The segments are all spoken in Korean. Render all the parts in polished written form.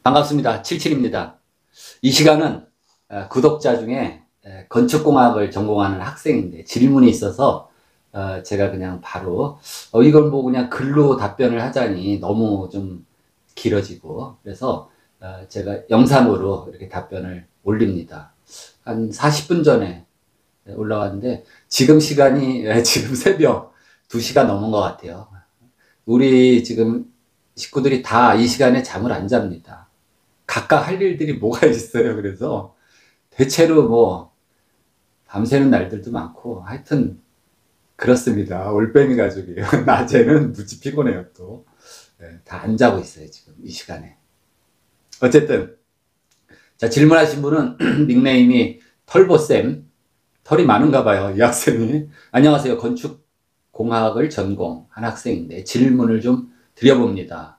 반갑습니다. 77입니다. 이 시간은 구독자 중에 건축공학을 전공하는 학생인데 질문이 있어서 제가 그냥 바로 이걸 뭐 그냥 글로 답변을 하자니 너무 좀 길어지고, 그래서 제가 영상으로 이렇게 답변을 올립니다. 한 40분 전에 올라왔는데 지금 시간이 지금 새벽 2시가 넘은 것 같아요. 우리 지금 식구들이 다 이 시간에 잠을 안 잡니다. 각각 할 일들이 뭐가 있어요. 그래서 대체로 뭐 밤새는 날들도 많고 하여튼 그렇습니다. 올빼미 가족이에요. 낮에는 무지 피곤해요. 또 다 안 자고 있어요. 지금 이 시간에. 어쨌든 자, 질문하신 분은 닉네임이 털보쌤, 털이 많은가 봐요. 이 학생이. 안녕하세요. 건축공학을 전공한 학생인데 질문을 좀 드려봅니다.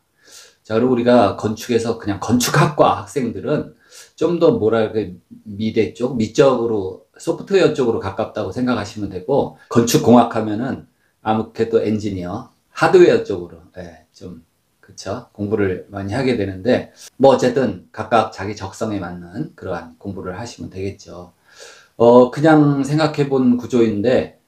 자, 그리고 우리가 건축에서 그냥 건축학과 학생들은 좀 더 뭐랄까 미대 쪽, 미적으로 소프트웨어 쪽으로 가깝다고 생각하시면 되고, 건축공학 하면은 아무래도 엔지니어, 하드웨어 쪽으로 좀 그쵸? 공부를 많이 하게 되는데, 뭐 어쨌든 각각 자기 적성에 맞는 그러한 공부를 하시면 되겠죠. 그냥 생각해 본 구조인데,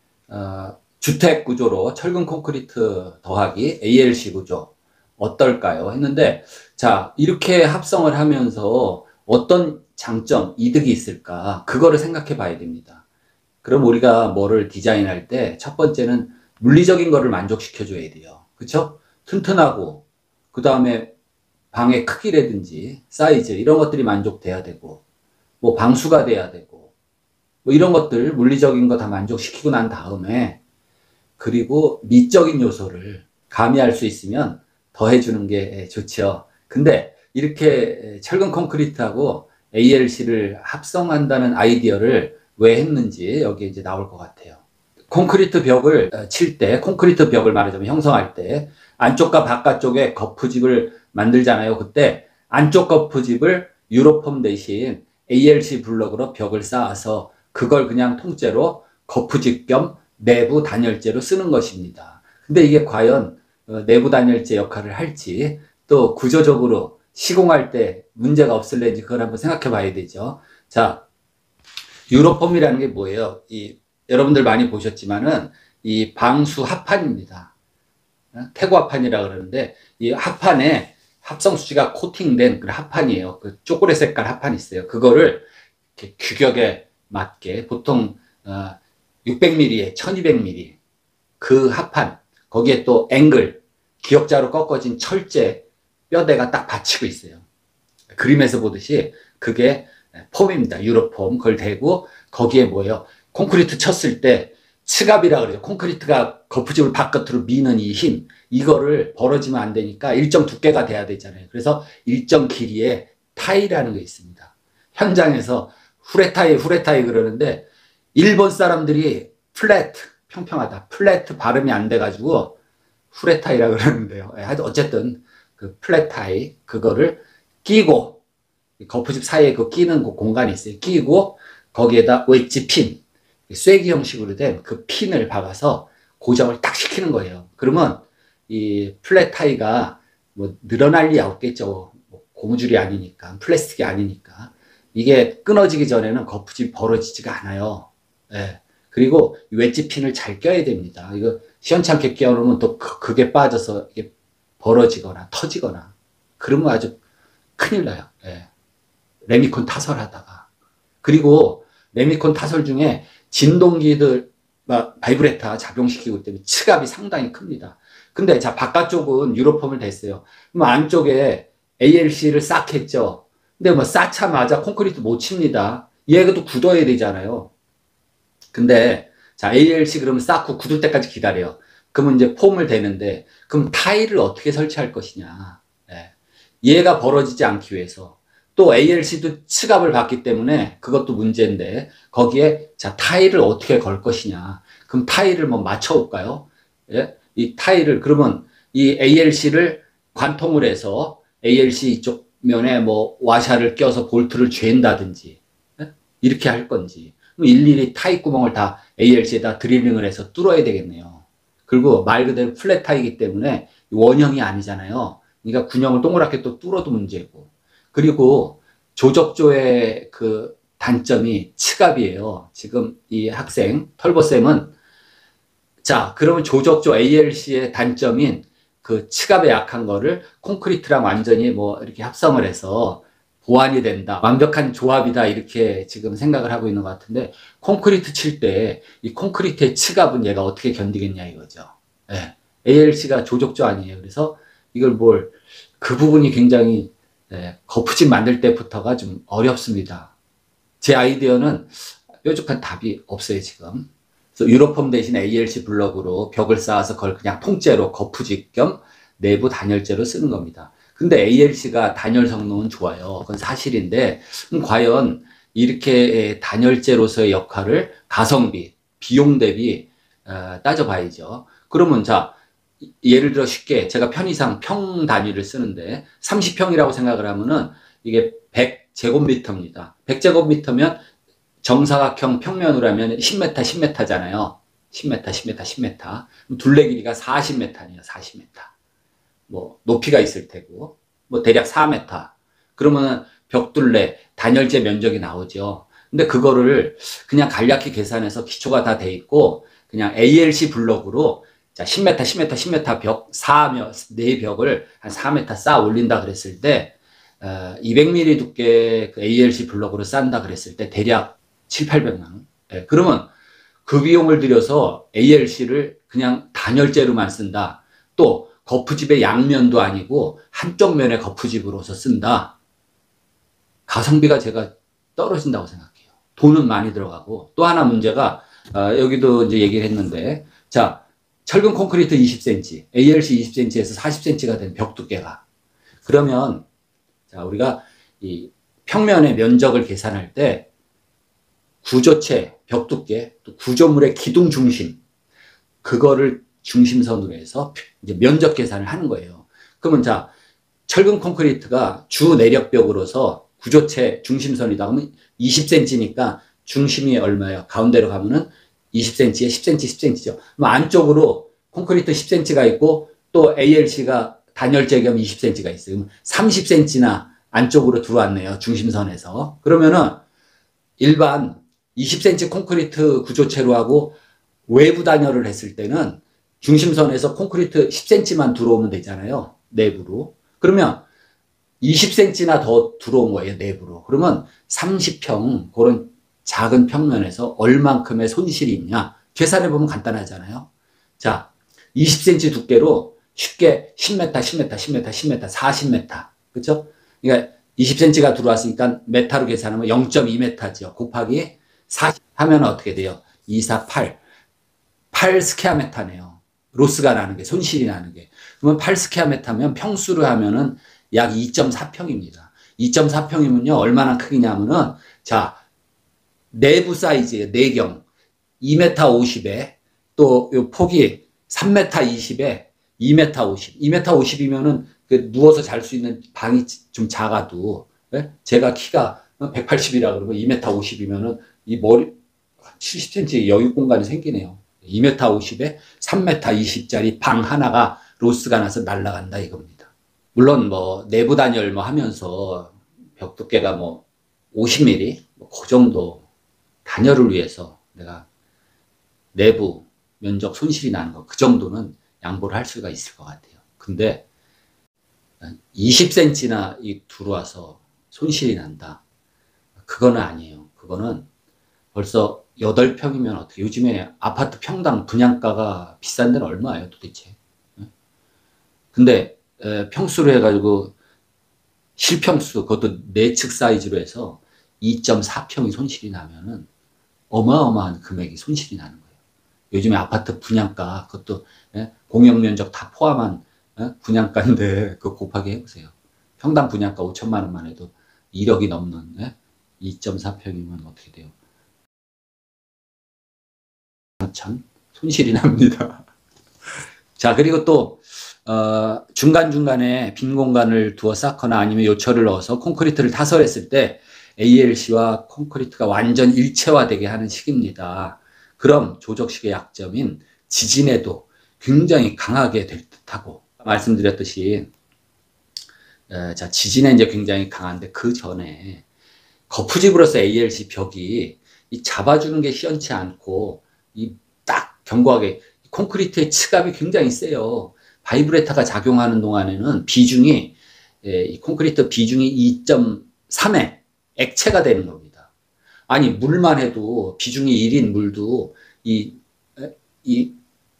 주택 구조로 철근 콘크리트 더하기 ALC 구조 어떨까요? 했는데, 자, 이렇게 합성을 하면서 어떤 장점, 이득이 있을까? 그거를 생각해 봐야 됩니다. 그럼 우리가 뭐를 디자인할 때 첫 번째는 물리적인 거를 만족시켜 줘야 돼요. 그쵸? 튼튼하고, 그 다음에 방의 크기라든지 사이즈, 이런 것들이 만족돼야 되고, 뭐 방수가 돼야 되고, 뭐 이런 것들 물리적인 거 다 만족시키고 난 다음에, 그리고 미적인 요소를 가미할 수 있으면 더해주는 게 좋죠. 근데 이렇게 철근 콘크리트하고 ALC를 합성한다는 아이디어를 왜 했는지 여기 이제 나올 것 같아요. 콘크리트 벽을 칠 때, 콘크리트 벽을 말하자면 형성할 때 안쪽과 바깥쪽에 거푸집을 만들잖아요. 그때 안쪽 거푸집을 유로폼 대신 ALC 블럭으로 벽을 쌓아서 그걸 그냥 통째로 거푸집 겸 내부 단열재로 쓰는 것입니다. 근데 이게 과연 내부 단열재 역할을 할지, 또 구조적으로 시공할 때 문제가 없을는지 그걸 한번 생각해 봐야 되죠. 자, 유로폼이라는 게 뭐예요? 여러분들 많이 보셨지만은 이 방수 합판입니다. 태고 합판이라 그러는데 이 합판에 합성 수지가 코팅된 그런 합판이에요. 그 초콜릿 색깔 합판이 있어요. 그거를 이렇게 규격에 맞게 보통 600mm에 1200mm 그 합판, 거기에 또 앵글, 기역자로 꺾어진 철제 뼈대가 딱 받치고 있어요. 그림에서 보듯이 그게 폼입니다. 유로폼. 그걸 대고 거기에 뭐예요? 콘크리트 쳤을 때 츠갑이라 그래요. 콘크리트가 거푸집을 바깥으로 미는 이 힘, 이거를 벌어지면 안 되니까 일정 두께가 돼야 되잖아요. 그래서 일정 길이의 타이라는 게 있습니다. 현장에서 후레타이 그러는데 일본 사람들이 플랫, 평평하다, 플랫 발음이 안 돼가지고 후레타이라 그러는데요. 어쨌든 그 플랫타이 그거를 끼고 거푸집 사이에 그 끼는 그 공간이 있어요. 끼고 거기에다 웨지 핀, 쐐기 형식으로 된 그 핀을 박아서 고정을 딱 시키는 거예요. 그러면 이 플랫타이가 뭐 늘어날 리 없겠죠. 뭐 고무줄이 아니니까, 플라스틱이 아니니까. 이게 끊어지기 전에는 거푸집이 벌어지지가 않아요. 예. 그리고 웨지 핀을 잘 껴야 됩니다. 이거 시원찮게 끼워놓으면 또 그게 빠져서 이게 벌어지거나 터지거나 그러면 아주 큰일 나요. 예. 레미콘 타설하다가. 그리고 레미콘 타설 중에 진동기들 바이브레타 작용시키고 때문에 츠갑이 상당히 큽니다. 근데 자, 바깥쪽은 유로폼을 댔어요. 그럼 안쪽에 ALC를 싹 했죠. 근데 뭐 쌓자마자 콘크리트 못 칩니다. 얘도 굳어야 되잖아요. 근데 자, ALC 그러면 쌓고 굳을 때까지 기다려요. 그러면 이제 폼을 대는데 그럼 타일을 어떻게 설치할 것이냐. 네. 얘가 벌어지지 않기 위해서 또 ALC도 츠갑을 받기 때문에 그것도 문제인데 거기에 자, 타일을 어떻게 걸 것이냐. 그럼 타일을 뭐 맞춰볼까요? 예? 이 타일을 그러면 이 ALC를 관통을 해서 ALC 이쪽 면에 뭐 와샤를 껴서 볼트를 죄인다든지 예? 이렇게 할 건지 일일이 타입 구멍을 다 ALC에다 드릴링을 해서 뚫어야 되겠네요. 그리고 말 그대로 플랫 타이기 때문에 원형이 아니잖아요. 그러니까 군형을 동그랗게 또 뚫어도 문제고. 그리고 조적조의 그 단점이 치갑이에요. 지금 이 학생, 털보쌤은 자, 그러면 조적조 ALC의 단점인 그 치갑에 약한 거를 콘크리트랑 완전히 뭐 이렇게 합성을 해서 보완이 된다. 완벽한 조합이다. 이렇게 지금 생각을 하고 있는 것 같은데, 콘크리트 칠 때 이 콘크리트의 치갑은 얘가 어떻게 견디겠냐 이거죠. 예. ALC가 조적조 아니에요. 그래서 이걸 그 부분이 굉장히 거푸집 만들 때부터가 좀 어렵습니다. 제 아이디어는 뾰족한 답이 없어요, 지금. 그래서 유로폼 대신 ALC 블럭으로 벽을 쌓아서 그걸 그냥 통째로 거푸집 겸 내부 단열재로 쓰는 겁니다. 근데 ALC가 단열 성능은 좋아요. 그건 사실인데, 과연 이렇게 단열재로서의 역할을 가성비, 비용 대비 따져봐야죠. 그러면 자, 예를 들어 쉽게 제가 편의상 평 단위를 쓰는데 30평이라고 생각을 하면은 이게 100제곱미터입니다. 100제곱미터면 정사각형 평면으로 하면 10m, 10m잖아요. 10m, 10m, 10m. 둘레 길이가 40m네요. 40m. 뭐 높이가 있을 테고 뭐 대략 4m. 그러면은 벽둘레 단열재 면적이 나오죠. 근데 그거를 그냥 간략히 계산해서 기초가 다 돼 있고 그냥 ALC 블럭으로 자 10m, 10m, 10m 벽 4네 벽을 한 4m 쌓아 올린다 그랬을 때 200mm 두께 그 ALC 블럭으로 쌓는다 그랬을 때 대략 7, 800만 원. 네, 그러면 그 비용을 들여서 ALC를 그냥 단열재로만 쓴다. 또 거푸집의 양면도 아니고 한쪽 면의 거푸집으로서 쓴다. 가성비가 제가 떨어진다고 생각해요. 돈은 많이 들어가고 또 하나 문제가 여기도 이제 얘기를 했는데 자 철근 콘크리트 20cm, ALC 20cm에서 40cm가 된 벽 두께가 그러면 자 우리가 이 평면의 면적을 계산할 때 구조체, 벽 두께, 또 구조물의 기둥 중심 그거를 중심선으로 해서 이제 면적 계산을 하는 거예요. 그러면 자 철근 콘크리트가 주 내력벽으로서 구조체 중심선이다 그러면 20cm니까 중심이 얼마예요? 가운데로 가면은 20cm에 10cm, 10cm죠. 그럼 안쪽으로 콘크리트 10cm가 있고 또 ALC가 단열재 겸 20cm가 있어요. 그럼 30cm나 안쪽으로 들어왔네요. 중심선에서. 그러면은 일반 20cm 콘크리트 구조체로 하고 외부 단열을 했을 때는 중심선에서 콘크리트 10cm만 들어오면 되잖아요. 내부로. 그러면 20cm나 더 들어온 거예요. 내부로. 그러면 30평 그런 작은 평면에서 얼만큼의 손실이 있냐. 계산해보면 간단하잖아요. 자, 20cm 두께로 쉽게 10m, 10m, 10m, 10m, 40m. 그쵸? 그러니까 20cm가 들어왔으니까 메타로 계산하면 0.2m죠. 곱하기 40 하면 어떻게 돼요? 2, 4, 8. 8 스퀘어미터네요. 로스가 나는 게, 손실이 나는 게. 그러면 8 스퀘어미터면 평수로 하면은 약 2.4평입니다. 2.4평이면요, 얼마나 크기냐면은, 자, 내부 사이즈예요. 내경. 2m 50에, 또, 요 폭이 3m 20에 2m 50. 2m 50이면은, 그 누워서 잘 수 있는 방이 좀 작아도, 예? 제가 키가 180이라 그러면 2m 50이면은, 이 머리, 70cm 여유 공간이 생기네요. 2m 50에 3m 20짜리 방 하나가 로스가 나서 날아간다 이겁니다. 물론 뭐 내부 단열 뭐 하면서 벽 두께가 뭐 50mm 그 정도 단열을 위해서 내가 내부 면적 손실이 나는 거 그 정도는 양보를 할 수가 있을 것 같아요. 근데 20cm나 이 들어와서 손실이 난다. 그거는 아니에요. 그거는 벌써 8평이면 어떻게, 요즘에 아파트 평당 분양가가 비싼 데는 얼마예요, 도대체? 근데, 평수로 해가지고, 실평수, 그것도 내측 사이즈로 해서 2.4평이 손실이 나면은 어마어마한 금액이 손실이 나는 거예요. 요즘에 아파트 분양가, 그것도, 공영 면적 다 포함한, 분양가인데, 그거 곱하기 해보세요. 평당 분양가 5천만 원만 해도 1억이 넘는, 2.4평이면 어떻게 돼요? 참 손실이 납니다. 자, 그리고 또 중간중간에 빈 공간을 두어 쌓거나 아니면 요철을 넣어서 콘크리트를 타설했을 때 ALC와 콘크리트가 완전 일체화되게 하는 식입니다. 그럼 조적식의 약점인 지진에도 굉장히 강하게 될 듯하고 말씀드렸듯이 자, 지진에 이제 굉장히 강한데 그 전에 거푸집으로서 ALC 벽이 이 잡아주는 게 시원치 않고 이 딱 견고하게 콘크리트의 측압이 굉장히 세요. 바이브레타가 작용하는 동안에는 비중이 이 콘크리트 비중이 2.3에 액체가 되는 겁니다. 아니 물만 해도 비중이 1인 물도 이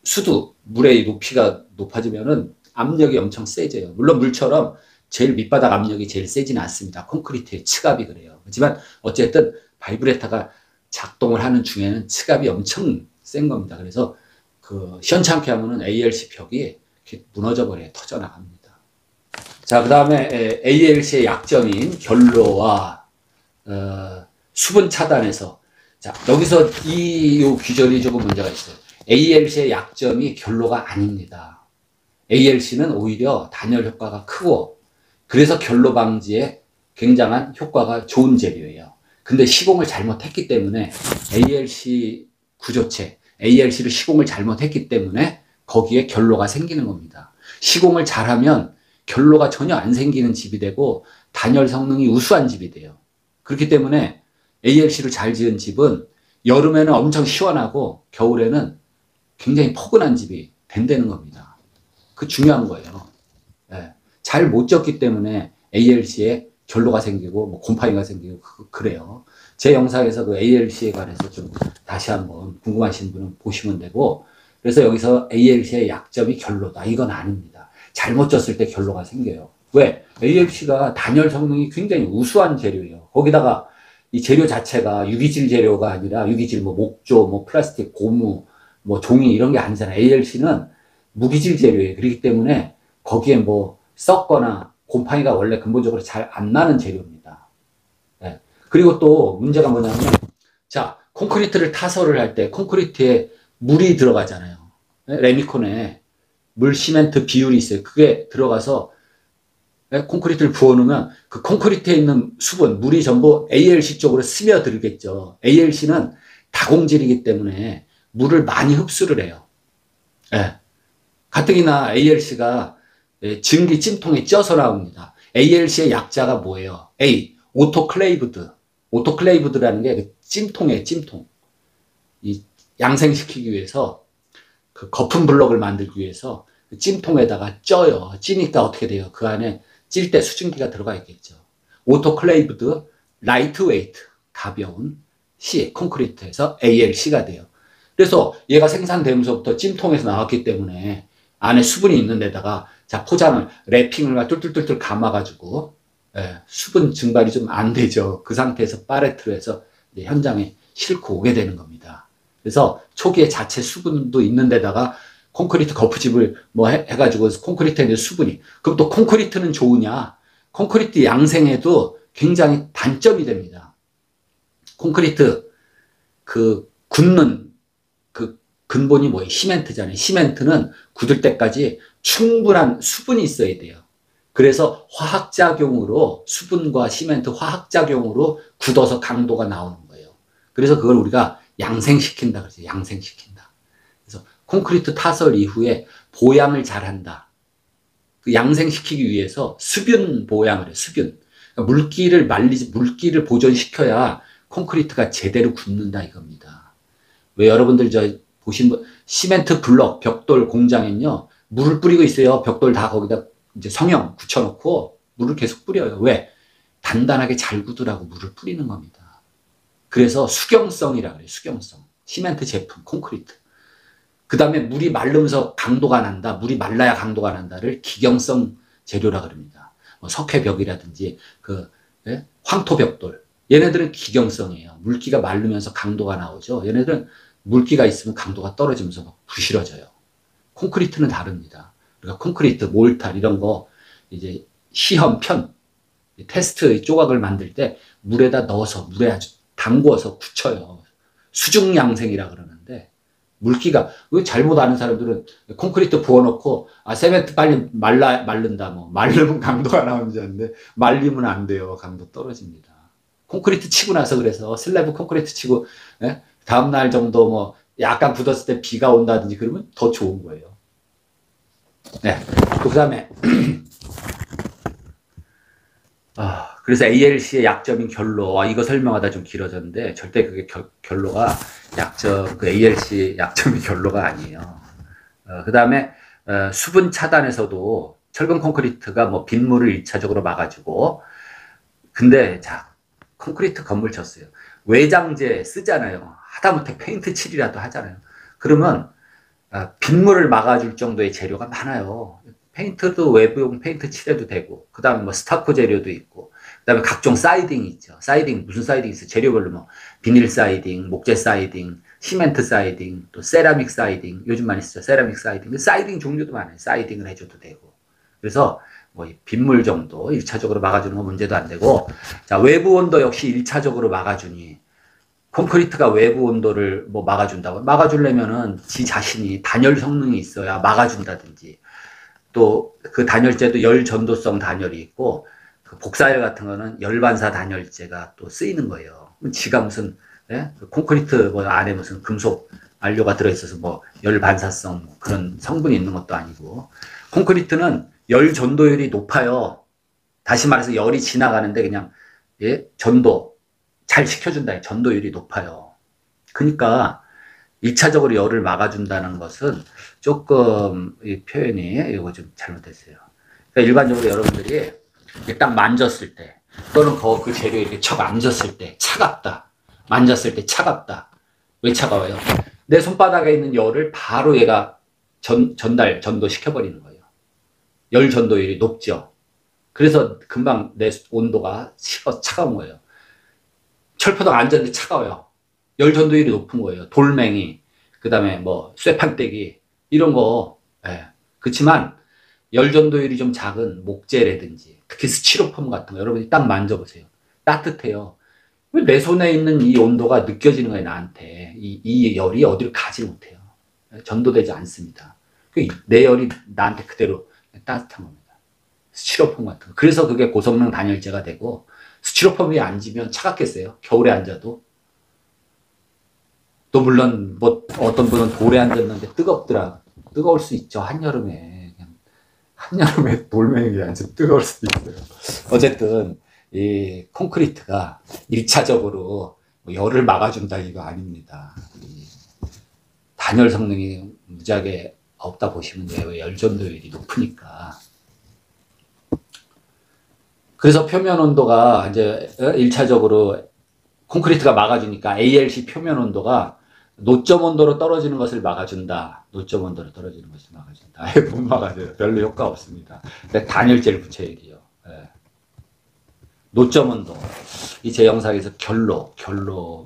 수도 물의 높이가 높아지면은 압력이 엄청 세져요. 물론 물처럼 제일 밑바닥 압력이 제일 세지는 않습니다. 콘크리트의 측압이 그래요. 하지만 어쨌든 바이브레타가 작동을 하는 중에는 측압이 엄청 센 겁니다. 그래서 그 시원찮게 하면은 ALC 벽이 이렇게 무너져 버려요. 터져 나갑니다. 자, 그 다음에 ALC의 약점인 결로와 수분 차단에서 자, 여기서 이 규절이 조금 문제가 있어요. ALC의 약점이 결로가 아닙니다. ALC는 오히려 단열 효과가 크고 그래서 결로 방지에 굉장한 효과가 좋은 재료예요. 근데 시공을 잘못했기 때문에 ALC 구조체, ALC를 시공을 잘못했기 때문에 거기에 결로가 생기는 겁니다. 시공을 잘하면 결로가 전혀 안 생기는 집이 되고 단열 성능이 우수한 집이 돼요. 그렇기 때문에 ALC를 잘 지은 집은 여름에는 엄청 시원하고 겨울에는 굉장히 포근한 집이 된다는 겁니다. 그 중요한 거예요. 네. 잘 못 졌기 때문에 ALC에 결로가 생기고 뭐 곰팡이가 생기고 그래요. 제 영상에서 그 ALC에 관해서 좀 다시 한번 궁금하신 분은 보시면 되고 그래서 여기서 ALC의 약점이 결로다. 이건 아닙니다. 잘못 졌을 때 결로가 생겨요. 왜? ALC가 단열 성능이 굉장히 우수한 재료예요. 거기다가 이 재료 자체가 유기질 재료가 아니라 유기질 뭐 목조, 뭐 플라스틱, 고무, 뭐 종이 이런 게 아니잖아요. ALC는 무기질 재료예요. 그렇기 때문에 거기에 뭐 썩거나 곰팡이가 원래 근본적으로 잘 안 나는 재료입니다. 네. 그리고 또 문제가 뭐냐면 자, 콘크리트를 타설을 할 때 콘크리트에 물이 들어가잖아요. 네? 레미콘에 물 시멘트 비율이 있어요. 그게 들어가서 네? 콘크리트를 부어놓으면 그 콘크리트에 있는 수분, 물이 전부 ALC 쪽으로 스며들겠죠. ALC는 다공질이기 때문에 물을 많이 흡수를 해요. 네. 가뜩이나 ALC가 증기 찜통에 쪄서 나옵니다. ALC의 약자가 뭐예요? A. 오토클레이브드. 오토클레이브드라는 게 그 찜통이에요, 찜통. 이 양생시키기 위해서 그 거품 블럭을 만들기 위해서 그 찜통에다가 쪄요. 찌니까 어떻게 돼요? 그 안에 찔 때 수증기가 들어가 있겠죠. 오토클레이브드, 라이트웨이트, 가벼운 C, 콘크리트에서 ALC가 돼요. 그래서 얘가 생산되면서부터 찜통에서 나왔기 때문에 안에 수분이 있는 데다가 자 포장을 랩핑을 뚫뚫뚫뚫 감아가지고 수분 증발이 좀 안 되죠. 그 상태에서 파레트로 해서 현장에 싣고 오게 되는 겁니다. 그래서 초기에 자체 수분도 있는 데다가 콘크리트 거푸집을 뭐 해가지고 콘크리트에 있는 수분이 그럼 또 콘크리트는 좋으냐? 콘크리트 양생에도 굉장히 단점이 됩니다. 콘크리트 그 굳는 그 근본이 뭐예요? 시멘트잖아요. 시멘트는 굳을 때까지 충분한 수분이 있어야 돼요. 그래서 화학작용으로 수분과 시멘트 화학작용으로 굳어서 강도가 나오는 거예요. 그래서 그걸 우리가 양생시킨다 그러죠. 양생시킨다. 그래서 콘크리트 타설 이후에 보양을 잘한다. 그 양생시키기 위해서 수분 보양을 해요. 수분. 그러니까 물기를 보존시켜야 콘크리트가 제대로 굳는다 이겁니다. 왜 여러분들 보신 시멘트 블럭 벽돌 공장엔요 물을 뿌리고 있어요. 벽돌 다 거기다 이제 성형 굳혀놓고 물을 계속 뿌려요. 왜? 단단하게 잘 굳으라고 물을 뿌리는 겁니다. 그래서 수경성이라고 그래요. 수경성. 시멘트 제품, 콘크리트. 그 다음에 물이 마르면서 강도가 난다. 물이 말라야 강도가 난다를 기경성 재료라고 그럽니다. 뭐 석회벽이라든지 황토벽돌. 얘네들은 기경성이에요. 물기가 마르면서 강도가 나오죠. 얘네들은 물기가 있으면 강도가 떨어지면서 막 부실어져요. 콘크리트는 다릅니다. 그러니까 콘크리트, 몰탈 이런 거 이제 시험 편 테스트 조각을 만들 때 물에다 넣어서 물에 아주 담궈서 굳혀요. 수중양생이라 그러는데 물기가 잘못 아는 사람들은 콘크리트 부어놓고 세멘트 빨리 마른다 뭐 마르면 강도가 나오는 줄 아는데 말리면 안 돼요. 강도 떨어집니다. 콘크리트 치고 나서 그래서 슬래브 콘크리트 치고 다음날 정도 뭐 약간 굳었을 때 비가 온다든지 그러면 더 좋은 거예요. 네. 그 다음에 그래서 ALC의 약점인 결로, 이거 설명하다 좀 길어졌는데, 절대 그게 결로가 그 ALC 약점이 결로가 아니에요. 그 다음에, 수분 차단에서도 철근 콘크리트가 뭐 빗물을 1차적으로 막아주고, 근데, 자, 콘크리트 건물 쳤어요. 외장재 쓰잖아요. 하다못해 페인트 칠이라도 하잖아요. 그러면, 빗물을 막아줄 정도의 재료가 많아요. 페인트도 외부용 페인트 칠해도 되고, 그 다음에 뭐 스타코 재료도 있고, 그 다음에 각종 사이딩이 있죠. 사이딩, 무슨 사이딩이 있어요? 재료별로 뭐, 비닐 사이딩, 목재 사이딩, 시멘트 사이딩, 또 세라믹 사이딩, 요즘 많이 쓰죠. 세라믹 사이딩. 사이딩 종류도 많아요. 사이딩을 해줘도 되고. 그래서 뭐 빗물 정도 1차적으로 막아주는 건 문제도 안 되고, 자, 외부 온도 역시 1차적으로 막아주니, 콘크리트가 외부 온도를 뭐 막아준다고. 막아주려면은 지 자신이 단열 성능이 있어야 막아준다든지, 또 그 단열재도 열 전도성 단열이 있고, 그 복사열 같은 거는 열반사 단열재가 또 쓰이는 거예요. 지가 무슨, 그 콘크리트 뭐 안에 무슨 금속 안료가 들어있어서 뭐 열 반사성 그런 성분이 있는 것도 아니고, 콘크리트는 열 전도율이 높아요. 다시 말해서 열이 지나가는데 그냥, 전도 잘 시켜준다. 전도율이 높아요. 그러니까 1차적으로 열을 막아준다는 것은 조금 이 표현이 이거 좀 잘못됐어요. 그러니까 일반적으로 여러분들이 딱 만졌을 때, 또는 그 재료에 이렇게 척 앉았을 때 차갑다. 만졌을 때 차갑다. 왜 차가워요? 내 손바닥에 있는 열을 바로 얘가 전도시켜버리는 거예요. 열 전도율이 높죠. 그래서 금방 내 온도가 식어 차가운 거예요. 철포덕 앉았는데 차가워요. 열 전도율이 높은 거예요. 돌멩이, 그 다음에 뭐 쇠판떼기 이런 거. 그렇지만 열 전도율이 좀 작은 목재라든지 특히 스티로폼 같은 거 여러분이 딱 만져보세요. 따뜻해요. 왜 내 손에 있는 이 온도가 느껴지는 거예요. 나한테 이 열이 어디로 가지 못해요. 전도되지 않습니다. 내 열이 나한테 그대로 따뜻한 겁니다. 스티로폼 같은 거. 그래서 그게 고성능 단열재가 되고, 스티로폼 위에 앉으면 차갑겠어요? 겨울에 앉아도. 또 물론 뭐 어떤 분은 돌에 앉았는데 뜨겁더라. 뜨거울 수 있죠. 한여름에. 한여름에 돌멩이 위에 앉으면 뜨거울 수도 있어요. 어쨌든 이 콘크리트가 1차적으로 열을 막아준다 이거 아닙니다. 단열 성능이 무지하게 없다 보시면 돼요. 열 전도율이 높으니까. 그래서 표면 온도가 이제 1차적으로 콘크리트가 막아주니까 ALC 표면 온도가 노점 온도로 떨어지는 것을 막아준다. 노점 온도로 떨어지는 것을 막아준다. 아예 못 막아줘요. 별로 효과 없습니다. 단열재를 붙여야 돼요. 노점 온도. 이 제 영상에서 결로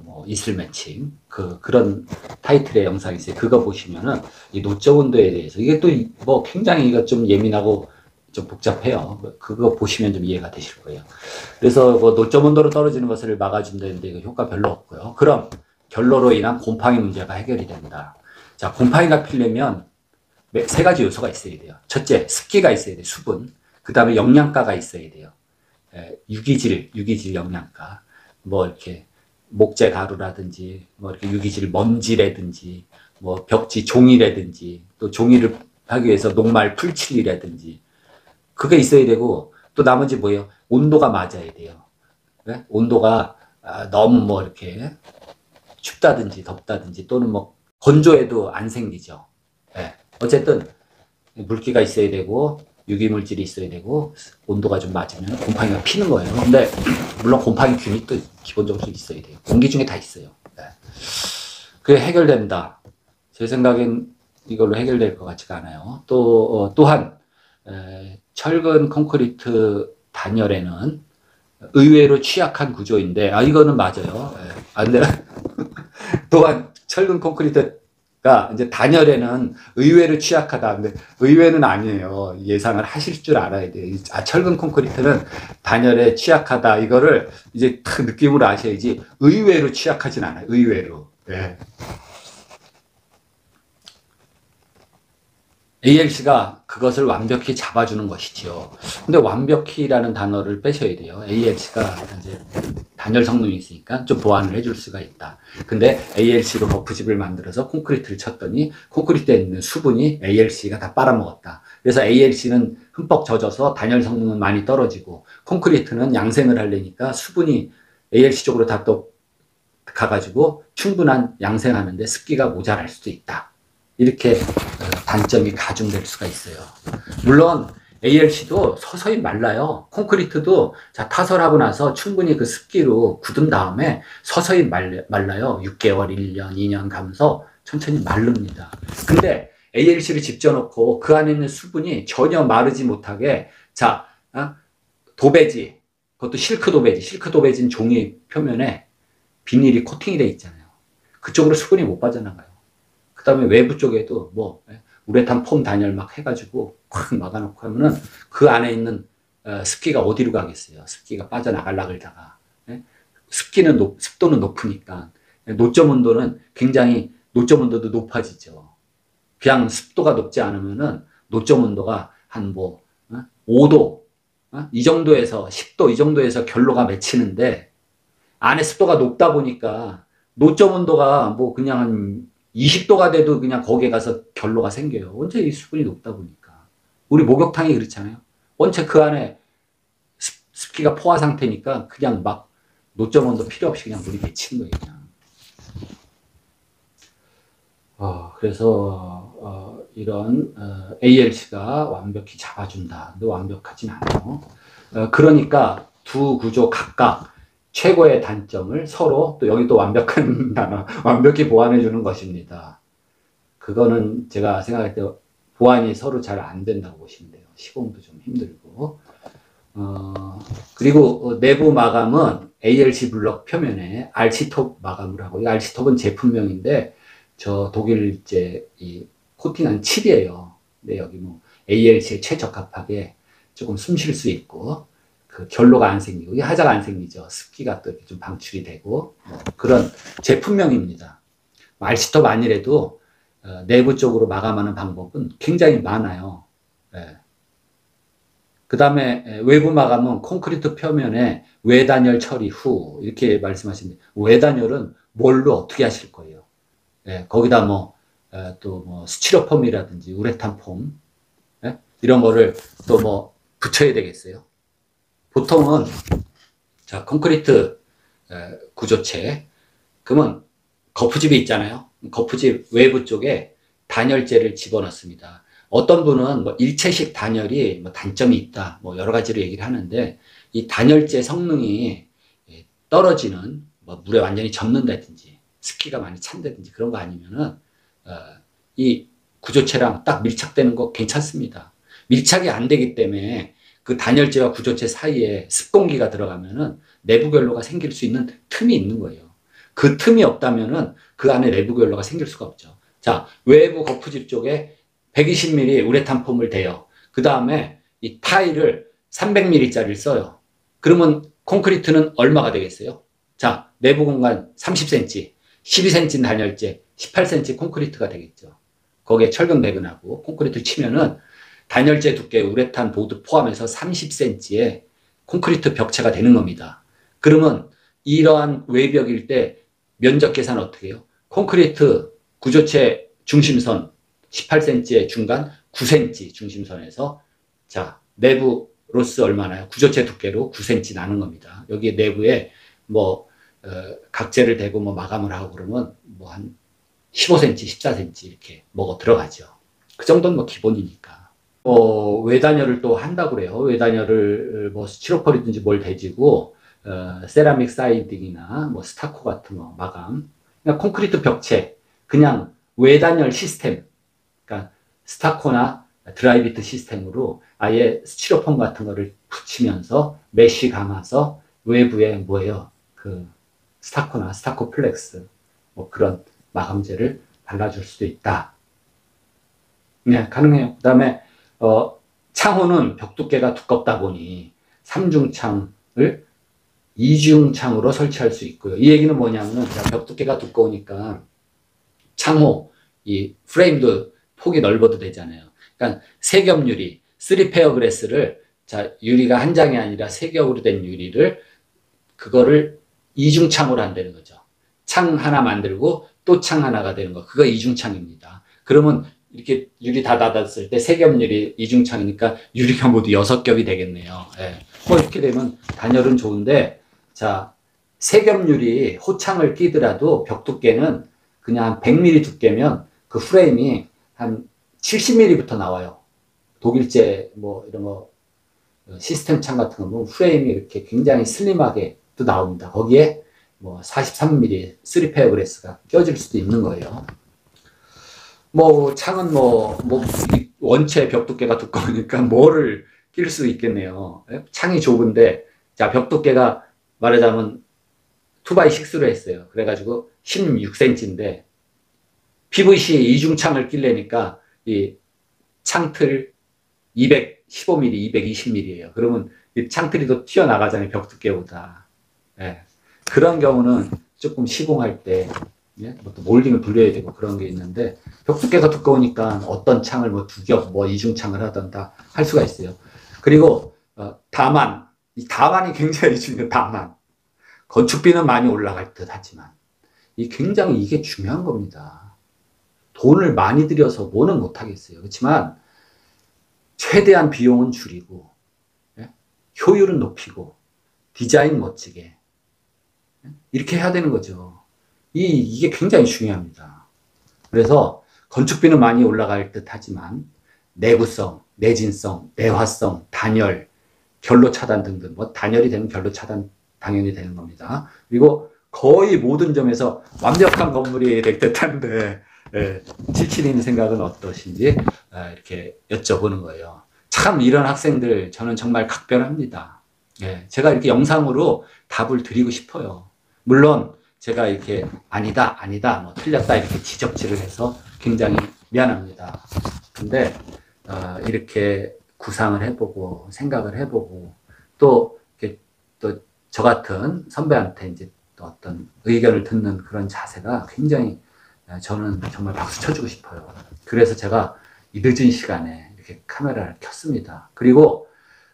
뭐 이슬 매칭 그런 타이틀의 영상이 있어요. 그거 보시면은 이 노점 온도에 대해서 이게 또 뭐 굉장히 이거 좀 예민하고 좀 복잡해요. 그거 보시면 좀 이해가 되실 거예요. 그래서 뭐 노점 온도로 떨어지는 것을 막아준다는데 이거 효과 별로 없고요. 그럼 결로로 인한 곰팡이 문제가 해결이 된다. 자, 곰팡이가 피려면 세 가지 요소가 있어야 돼요. 첫째, 습기가 있어야 돼요. 수분. 그 다음에 영양가가 있어야 돼요. 유기질 영양가. 뭐 이렇게 목재 가루라든지 뭐 이렇게 유기질 먼지라든지 뭐 벽지 종이라든지 또 종이를 하기 위해서 녹말 풀칠이라든지 그게 있어야 되고, 또 나머지 뭐예요? 온도가 맞아야 돼요. 네? 온도가 너무 뭐 이렇게 춥다든지 덥다든지 또는 뭐 건조해도 안 생기죠. 네. 어쨌든 물기가 있어야 되고 유기물질이 있어야 되고 온도가 좀 맞으면 곰팡이가 피는 거예요. 근데 물론 곰팡이균이 또 기본적으로 있어야 돼요. 공기 중에 다 있어요. 네. 그게 해결된다. 제 생각엔 이걸로 해결될 것 같지가 않아요. 또한 철근 콘크리트 단열에는 의외로 취약한 구조인데, 이거는 맞아요. 근데 또한 철근 콘크리트가 이제 단열에는 의외로 취약하다. 근데 의외는 아니에요. 예상을 하실 줄 알아야 돼요. 철근 콘크리트는 단열에 취약하다. 이거를 이제 딱 느낌으로 아셔야지 의외로 취약하진 않아요. 의외로. 네. ALC가 그것을 완벽히 잡아주는 것이죠. 근데 완벽히라는 단어를 빼셔야 돼요. ALC가 이제 단열 성능이 있으니까 좀 보완을 해줄 수가 있다. 근데 ALC로 버프집을 만들어서 콘크리트를 쳤더니 콘크리트에 있는 수분이 ALC가 다 빨아먹었다. 그래서 ALC는 흠뻑 젖어서 단열 성능은 많이 떨어지고 콘크리트는 양생을 하려니까 수분이 ALC 쪽으로 다 또 가가지고 충분한 양생하는데 습기가 모자랄 수도 있다. 이렇게 단점이 가중될 수가 있어요. 물론 ALC도 서서히 말라요. 콘크리트도 자 타설하고 나서 충분히 그 습기로 굳은 다음에 서서히 말라요. 6개월, 1년, 2년 가면서 천천히 마릅니다. 근데 ALC를 집져넣고 그 안에 있는 수분이 전혀 마르지 못하게 자 도배지, 그것도 실크 도배지, 실크 도배지는 종이 표면에 비닐이 코팅이 돼 있잖아요. 그쪽으로 수분이 못 빠져나가요. 그 다음에 외부 쪽에도 뭐 우레탄 폼 단열 막 해가지고 콱 막아놓고 하면은 그 안에 있는 습기가 어디로 가겠어요? 습기가 빠져나갈라 그러다가 습도는 높으니까 노점 온도는 굉장히 노점 온도도 높아지죠. 그냥 습도가 높지 않으면은 노점 온도가 한 5도 이 정도에서 10도 이 정도에서 결로가 맺히는데 안에 습도가 높다 보니까 노점 온도가 그냥 한 20도가 돼도 그냥 거기에 가서 결로가 생겨요. 원체 이 수분이 높다 보니까. 우리 목욕탕이 그렇잖아요. 원체 그 안에 습기가 포화 상태니까 그냥 막 노점 온도 필요 없이 그냥 물이 맺히는 거예요. 그냥. 그래서 이런 ALC가 완벽히 잡아준다. 근데 완벽하진 않아요. 그러니까 두 구조 각각 최고의 단점을 서로 또 여기 또 완벽한 단어, 완벽히 보완해 주는 것입니다. 그거는 제가 생각할 때 보완이 서로 잘 안 된다고 보시면 돼요. 시공도 좀 힘들고. 그리고 내부 마감은 ALC 블럭 표면에 RC톱 마감을 하고, 이 RC톱은 제품명인데, 저 독일제 이 코팅한 칩이에요. 근데 여기 ALC에 최적합하게 조금 숨 쉴 수 있고, 그 결로가 안 생기고, 이 하자가 안 생기죠. 습기가 또 이렇게 좀 방출이 되고, 그런 제품명입니다. RC톱 아니래도 내부 쪽으로 마감하는 방법은 굉장히 많아요. 그 다음에 외부 마감은 콘크리트 표면에 외단열 처리 후 이렇게 말씀하시는데, 외단열은 뭘로 어떻게 하실 거예요? 거기다 또 스티로폼이라든지 우레탄 폼 이런 거를 또 붙여야 되겠어요. 보통은 자 콘크리트 구조체 그러면 거푸집이 있잖아요. 거푸집 외부 쪽에 단열재를 집어넣습니다. 어떤 분은 일체식 단열이 단점이 있다 여러 가지로 얘기를 하는데, 이 단열재 성능이 떨어지는 물에 완전히 젖는다든지 습기가 많이 찬다든지 그런 거 아니면은 이 구조체랑 딱 밀착되는 거 괜찮습니다. 밀착이 안 되기 때문에 그 단열재와 구조체 사이에 습공기가 들어가면은 내부 결로가 생길 수 있는 틈이 있는 거예요. 그 틈이 없다면은 그 안에 내부 결로가 생길 수가 없죠. 자, 외부 거푸집 쪽에 120mm 우레탄 폼을 대요. 그 다음에 이 타일을 300mm짜리를 써요. 그러면 콘크리트는 얼마가 되겠어요? 자, 내부 공간 30cm, 12cm 단열재, 18cm 콘크리트가 되겠죠. 거기에 철근 배근하고 콘크리트 치면은 단열재 두께 우레탄 보드 포함해서 30cm의 콘크리트 벽체가 되는 겁니다. 그러면 이러한 외벽일 때 면적 계산 어떻게 해요? 콘크리트 구조체 중심선 18cm의 중간 9cm 중심선에서 자 내부 로스 얼마나요? 구조체 두께로 9cm 나는 겁니다. 여기 내부에 각재를 대고 마감을 하고 그러면 한 15cm, 14cm 이렇게 들어가죠. 그 정도는 기본이니까. 외단열을 또 한다고 그래요. 외단열을 스티로폴이든지 뭘 대지고 세라믹 사이딩이나 스타코 같은 거 마감. 그냥 콘크리트 벽체 그냥 외단열 시스템, 그러니까 스타코나 드라이비트 시스템으로 아예 스티로폼 같은 거를 붙이면서 메쉬 감아서 외부에 그 스타코나 스타코 플렉스 그런 마감재를 발라줄 수도 있다. 네, 가능해요. 그 다음에 창호는 벽 두께가 두껍다 보니 3중창을 2중창으로 설치할 수 있고요. 이 얘기는 뭐냐면 벽 두께가 두꺼우니까 창호 이 프레임도 폭이 넓어도 되잖아요. 그러니까 세겹 유리, 3페어 그래스를 자 유리가 한 장이 아니라 세 겹으로 된 유리를 그거를 이중창으로 한다는 거죠. 창 하나 만들고 또 창 하나가 되는 거. 그거 이중창입니다. 그러면 이렇게 유리 다 닫았을 때 세 겹 유리 이중창이니까 유리가 모두 6겹이 되겠네요. 예. 뭐 이렇게 되면 단열은 좋은데, 자, 세 겹 유리 호창을 끼더라도 벽 두께는 그냥 한 100mm 두께면 그 프레임이 한 70mm부터 나와요. 독일제 뭐 이런 거 시스템 창 같은 거 보면 프레임이 이렇게 굉장히 슬림하게 또 나옵니다. 거기에 뭐 43mm 3페어그레스가 껴질 수도 있는 거예요. 뭐 창은 원체 벽 두께가 두꺼우니까 뭐를 낄 수 있겠네요. 창이 좁은데, 자, 벽 두께가 말하자면 2x6로 했어요. 그래가지고 16cm인데 PVC 이중창을 끼려니까 이 창틀 215mm, 220mm예요. 그러면 이 창틀이 더 튀어나가잖아요. 벽 두께보다. 예. 그런 경우는 조금 시공할 때, 예? 또 몰딩을 돌려야 되고 그런 게 있는데, 벽 두께가 두꺼우니까 어떤 창을 뭐 2겹, 뭐 이중창을 하던가 할 수가 있어요. 그리고 다만, 이 다만이 굉장히 중요해요. 다만. 건축비는 많이 올라갈 듯 하지만 굉장히 이게 중요한 겁니다. 돈을 많이 들여서 뭐는 못하겠어요. 그렇지만 최대한 비용은 줄이고, 예? 효율은 높이고, 디자인 멋지게, 예? 이렇게 해야 되는 거죠. 이게 굉장히 중요합니다. 그래서 건축비는 많이 올라갈 듯 하지만 내구성, 내진성, 내화성, 단열, 결로 차단 등등, 뭐 단열이 되면 결로 차단 당연히 되는 겁니다. 그리고 거의 모든 점에서 완벽한 건물이 될 듯한데, 예, 77님 생각은 어떠신지 이렇게 여쭤보는 거예요. 참 이런 학생들 저는 정말 각별합니다. 예, 제가 이렇게 영상으로 답을 드리고 싶어요. 물론 제가 이렇게 아니다, 뭐 틀렸다 이렇게 지적질을 해서 굉장히 미안합니다. 근데 이렇게 구상을 해보고 생각을 해보고 또 저 같은 선배한테 이제 또 어떤 의견을 듣는 그런 자세가 굉장히 저는 정말 박수 쳐주고 싶어요. 그래서 제가 이 늦은 시간에 이렇게 카메라를 켰습니다. 그리고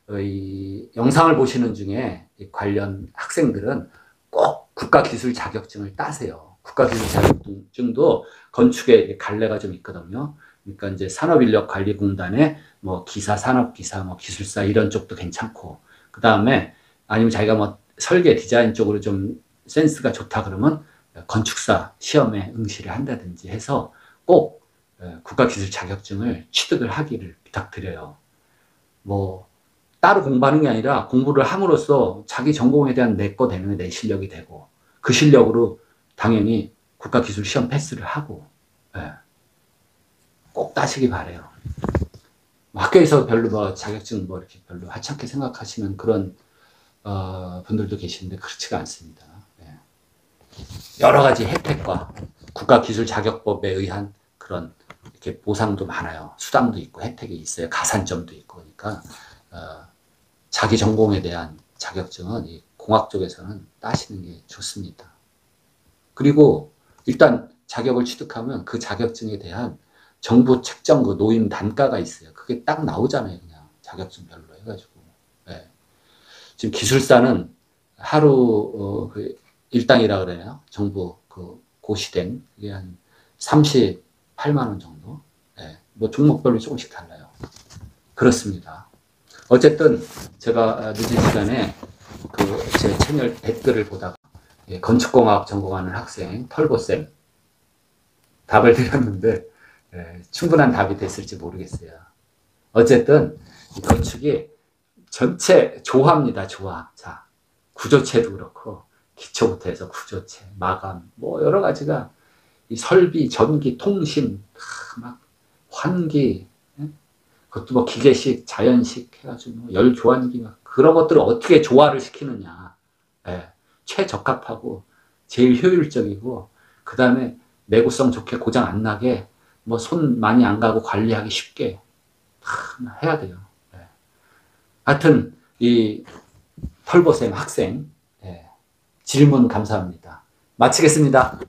이 영상을 보시는 중에 관련 학생들은 꼭 국가기술 자격증을 따세요. 국가기술 자격증도 건축에 갈래가 좀 있거든요. 그러니까 이제 산업인력관리공단에 뭐 기사, 산업기사, 뭐 기술사 이런 쪽도 괜찮고, 그 다음에 아니면 자기가 뭐 설계 디자인 쪽으로 좀 센스가 좋다 그러면 건축사 시험에 응시를 한다든지 해서 꼭 국가기술 자격증을 취득을 하기를 부탁드려요. 뭐 따로 공부하는 게 아니라 공부를 함으로써 자기 전공에 대한 내 거 되는 내 실력이 되고, 그 실력으로 당연히 국가기술 시험 패스를 하고, 꼭 따시기 바래요. 학교에서 별로 뭐 자격증 뭐 이렇게 별로 하찮게 생각하시는 그런 분들도 계시는데 그렇지가 않습니다. 여러 가지 혜택과 국가기술자격법에 의한 그런 이렇게 보상도 많아요. 수당도 있고 혜택이 있어요. 가산점도 있고. 그러니까 자기 전공에 대한 자격증은 이 공학 쪽에서는 따시는 게 좋습니다. 그리고 일단 자격을 취득하면 그 자격증에 대한 정부 책정 그 노임 단가가 있어요. 그게 딱 나오잖아요. 그냥 자격증별로 해가지고. 네. 지금 기술사는 하루 그 일당이라 그래요. 정부 그 고시된 그게 한 38만 원 정도. 네. 뭐 종목별로 조금씩 달라요. 그렇습니다. 어쨌든 제가 늦은 시간에 그 제 채널 댓글을 보다가 건축공학 전공하는 학생 털보쌤 답을 드렸는데 충분한 답이 됐을지 모르겠어요. 어쨌든 이 건축이 전체 조화입니다. 조화. 자, 구조체도 그렇고 기초부터 해서 구조체, 마감 뭐 여러 가지가 이 설비, 전기, 통신, 막 환기, 그것도 뭐 기계식, 자연식 해가지고 뭐 열 교환기 막 그런 것들을 어떻게 조화를 시키느냐. 최적합하고 제일 효율적이고 그 다음에 내구성 좋게 고장 안 나게 뭐 손 많이 안 가고 관리하기 쉽게 해야 돼요. 하여튼 이 털보쌤 학생 질문 감사합니다. 마치겠습니다.